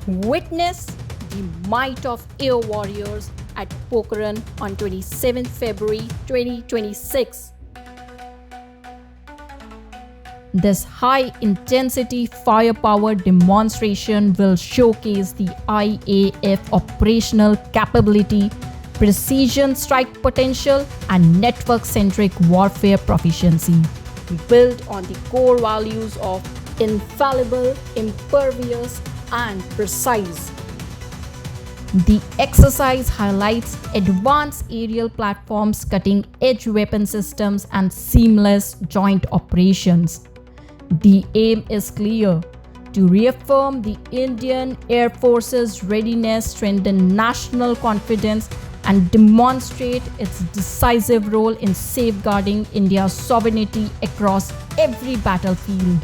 Witness the might of air warriors at Pokhran on 27 February 2026. This high-intensity firepower demonstration will showcase the IAF operational capability, precision strike potential, and network-centric warfare proficiency. Built on the core values of infallible, impervious, and precise. The exercise highlights advanced aerial platforms, cutting-edge weapon systems, and seamless joint operations. The aim is clear: to reaffirm the Indian Air Force's readiness, strengthen national confidence, and demonstrate its decisive role in safeguarding India's sovereignty across every battlefield.